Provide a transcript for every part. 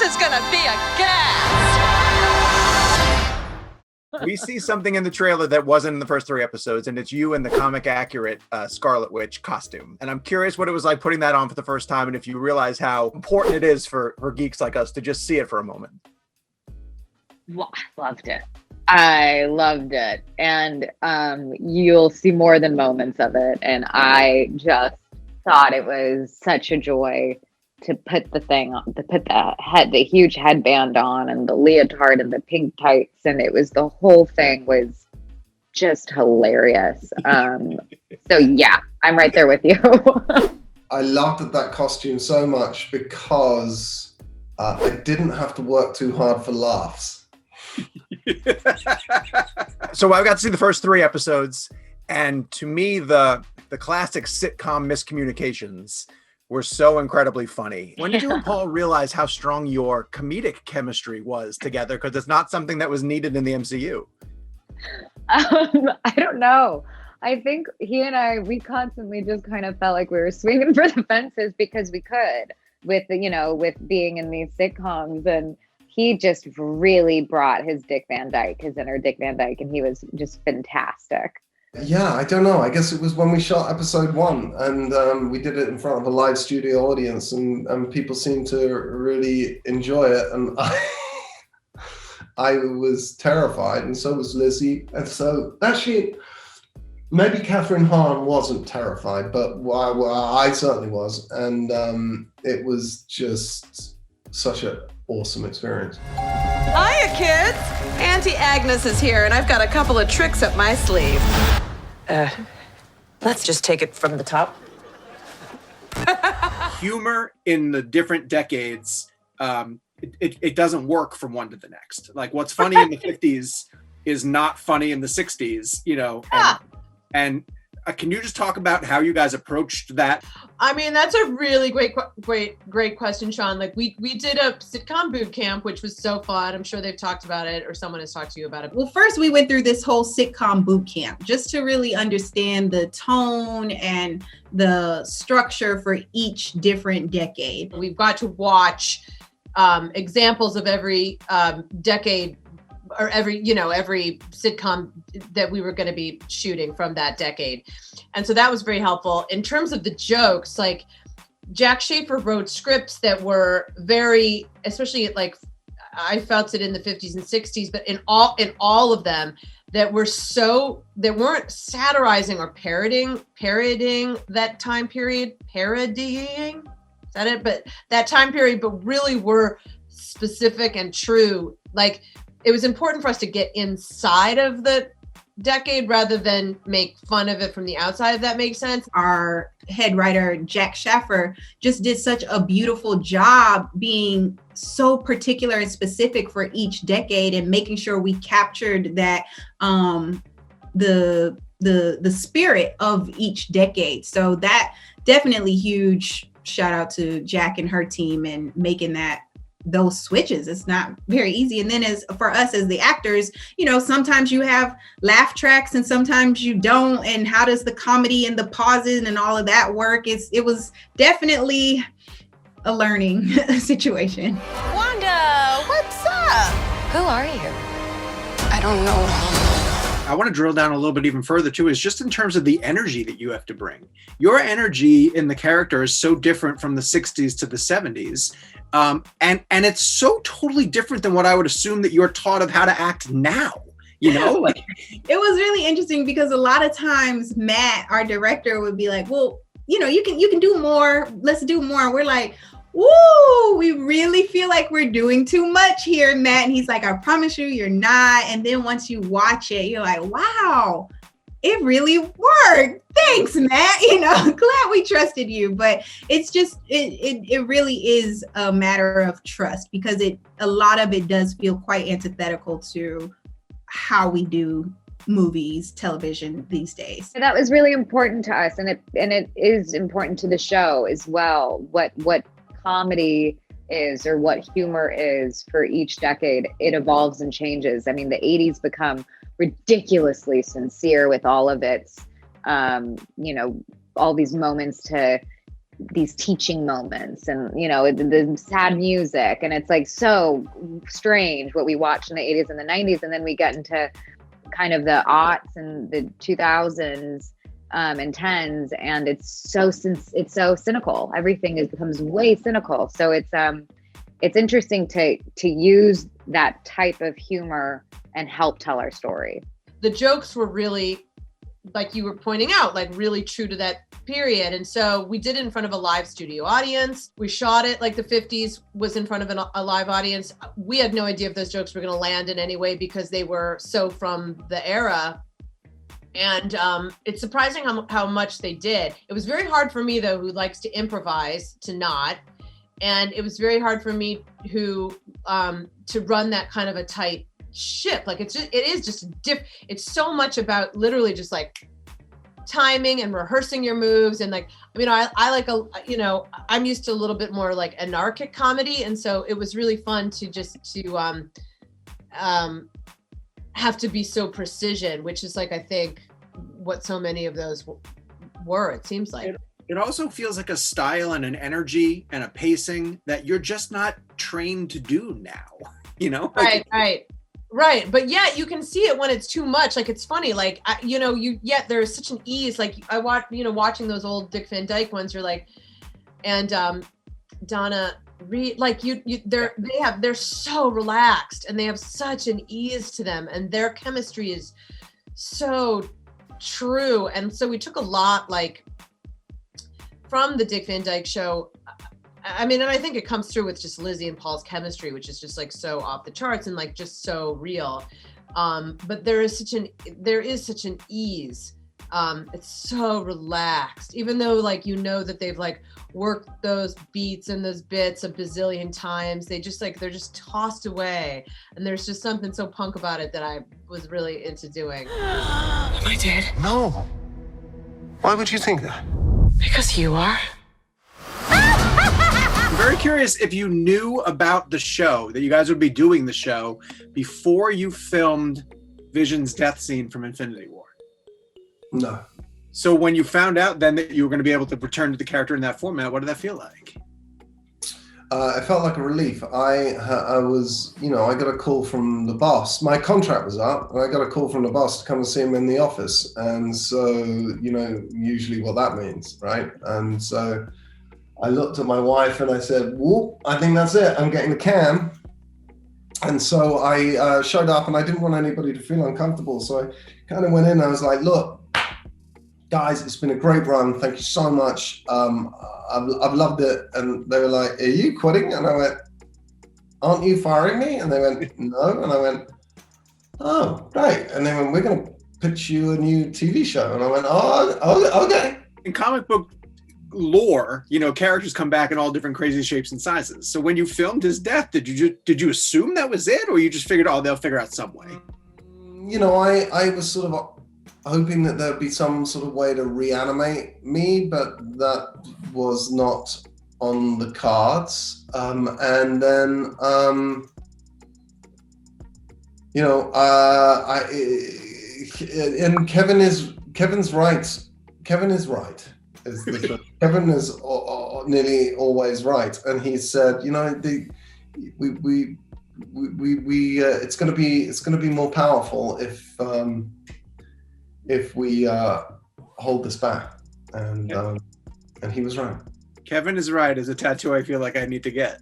is gonna be a gas. We see something in the trailer that wasn't in the first 3 episodes, and it's you in the comic accurate Scarlet Witch costume. And I'm curious what it was like putting that on for the first time, and if you realize how important it is for geeks like us to just see it for a moment. Well, I loved it. And you'll see more than moments of it. And I just thought it was such a joy to put the huge headband on and the leotard and the pink tights. And it was, the whole thing was just hilarious. So yeah, I'm right there with you. I laughed at that costume so much because I didn't have to work too hard for laughs. So I've got to see the first 3 episodes, and to me, the classic sitcom miscommunications were so incredibly funny. When did you and Paul realize how strong your comedic chemistry was together? Because it's not something that was needed in the MCU. I don't know. I think he and I, we constantly just kind of felt like we were swinging for the fences because we could, with being in these sitcoms. And he just really brought his inner Dick Van Dyke, and he was just fantastic. Yeah, I don't know. I guess it was when we shot episode 1, and we did it in front of a live studio audience, and people seemed to really enjoy it. And I was terrified, and so was Lizzie. And so actually, maybe Kathryn Hahn wasn't terrified, but I certainly was. And it was just such an awesome experience. Hiya, kids. Auntie Agnes is here, and I've got a couple of tricks up my sleeve. Let's just take it from the top. Humor in the different decades, it doesn't work from one to the next. Like, what's funny in the 50s is not funny in the 60s, and can you just talk about how you guys approached that? I mean, that's a really great question, Sean. Like, we did a sitcom boot camp, which was so fun. I'm sure they've talked about it, or someone has talked to you about it. Well, first we went through this whole sitcom boot camp just to really understand the tone and the structure for each different decade. We've got to watch examples of every decade, or every sitcom that we were going to be shooting from that decade. And so that was very helpful. In terms of the jokes, like, Jack Schaefer wrote scripts that were very, especially like, I felt it in the 50s and 60s, but in all of them, that weren't satirizing or parodying that time period, parodying, is that it? But that time period, but really were specific and true. Like, it was important for us to get inside of the decade rather than make fun of it from the outside, if that makes sense. Our head writer, Jack Schaefer, just did such a beautiful job being so particular and specific for each decade and making sure we captured that the spirit of each decade. So that definitely huge shout out to Jack and her team and making those switches. It's not very easy. And then as for us as the actors, sometimes you have laugh tracks and sometimes you don't. And how does the comedy and the pauses and all of that work? It was definitely a learning situation. Wanda, what's up? Who are you? I don't know. I want to drill down a little bit even further too, is just in terms of the energy that you have to bring. Your energy in the character is so different from the 60s to the 70s. And it's so totally different than what I would assume that you're taught of how to act now. It was really interesting because a lot of times Matt, our director, would be like, well, you can do more. Let's do more. And we're like, ooh, we really feel like we're doing too much here, Matt. And he's like, I promise you're not. And then once you watch it, you're like, wow, it really worked. Thanks, Matt. Glad we trusted you. But it's just, it really is a matter of trust because a lot of it does feel quite antithetical to how we do movies, television these days. That was really important to us. And it is important to the show as well. What comedy is or what humor is for each decade. It evolves and changes. I mean, the 80s become ridiculously sincere with all of its, all these moments to these teaching moments, and the sad music, and it's like so strange what we watched in the 80s and the 90s, and then we get into kind of the aughts and the 2000s and 10s, and it's so cynical. Everything becomes way cynical. So it's interesting to use that type of humor and help tell our story. The jokes were really, like you were pointing out, like really true to that period. And so we did it in front of a live studio audience. We shot it like the 50s was in front of a live audience. We had no idea if those jokes were going to land in any way because they were so from the era. And it's surprising how much they did. It was very hard for me, though, who likes to improvise, to not. And it was very hard for me to run that kind of a tight ship. Like it is just it's so much about literally just like timing and rehearsing your moves. And like, I mean, I like I'm used to a little bit more like anarchic comedy. And so it was really fun to have to be so precision, which is like, I think what so many of those were, it seems like. It also feels like a style and an energy and a pacing that you're just not trained to do now, Right. But yet you can see it when it's too much. Like, it's funny, like, there's such an ease. Like I watch, watching those old Dick Van Dyke ones, you're like, and Donna Reed, like they're so relaxed and they have such an ease to them, and their chemistry is so true. And so we took a lot like from the Dick Van Dyke Show. I mean, and I think it comes through with just Lizzie and Paul's chemistry, which is just like so off the charts and like just so real. But there is such an ease. It's so relaxed, even though like that they've like worked those beats and those bits a bazillion times. They're just tossed away, and there's just something so punk about it that I was really into doing. Am I dead? No. Why would you think that? Because you are. I'm very curious if you knew about the show, that you guys would be doing the show before you filmed Vision's death scene from Infinity War. No. So when you found out then that you were going to be able to return to the character in that format, what did that feel like? It felt like a relief. I was, I got a call from the boss. My contract was up, and I got a call from the boss to come and see him in the office. And so, usually what that means, right? And so I looked at my wife and I said, "Whoop, I think that's it. I'm getting the cam." And so I showed up, and I didn't want anybody to feel uncomfortable. So I kind of went in and I was like, "Look, guys, it's been a great run. Thank you so much. I've loved it." And they were like, "Are you quitting?" And I went, "Aren't you firing me?" And they went, "No." And I went, "Oh, great." And they went, "We're going to pitch you a new TV show." And I went, "Oh, okay." In comic book lore, characters come back in all different crazy shapes and sizes. So when you filmed his death, did you assume that was it, or you just figured, they'll figure out some way? I was sort of hoping that there'd be some sort of way to reanimate me, but that was and then and Kevin's right. Kevin is right. Kevin is nearly always right, and he said, it's going to be more powerful if we hold this back, and he was right. Kevin is right is a tattoo I feel like I need to get.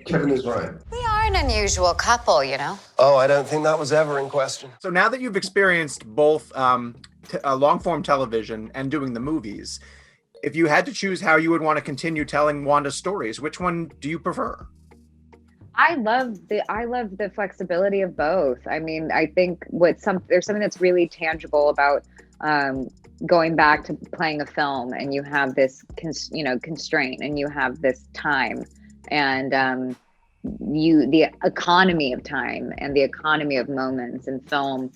Kevin is right. We are an unusual couple, Oh, I don't think that was ever in question. So now that you've experienced both long-form television and doing the movies, if you had to choose how you would want to continue telling Wanda's stories, which one do you prefer? I love the flexibility of both. I mean, I think there's something that's really tangible about going back to playing a film, and you have this constraint, and you have this time, and the economy of time and the economy of moments in film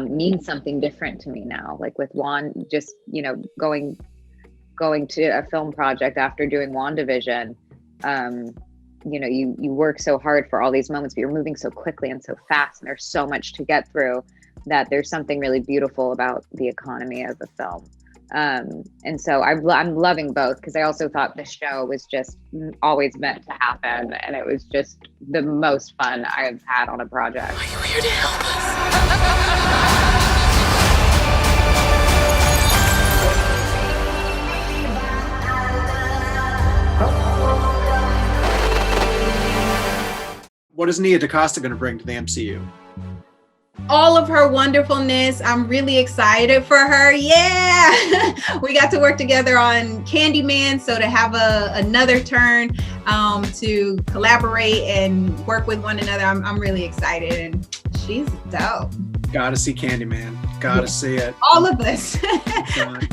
means something different to me now. Like with just going to a film project after doing WandaVision. You work so hard for all these moments, but you're moving so quickly and so fast, and there's so much to get through that there's something really beautiful about the economy of a film. And so I'm loving both, because I also thought the show was just always meant to happen, and it was just the most fun I've had on a project. Are you here to help us? What is Nia DaCosta going to bring to the MCU? All of her wonderfulness. I'm really excited for her. Yeah. We got to work together on Candyman. So to have another turn to collaborate and work with one another, I'm really excited. And she's dope. Gotta see Candyman. Gotta see it. All of us. God.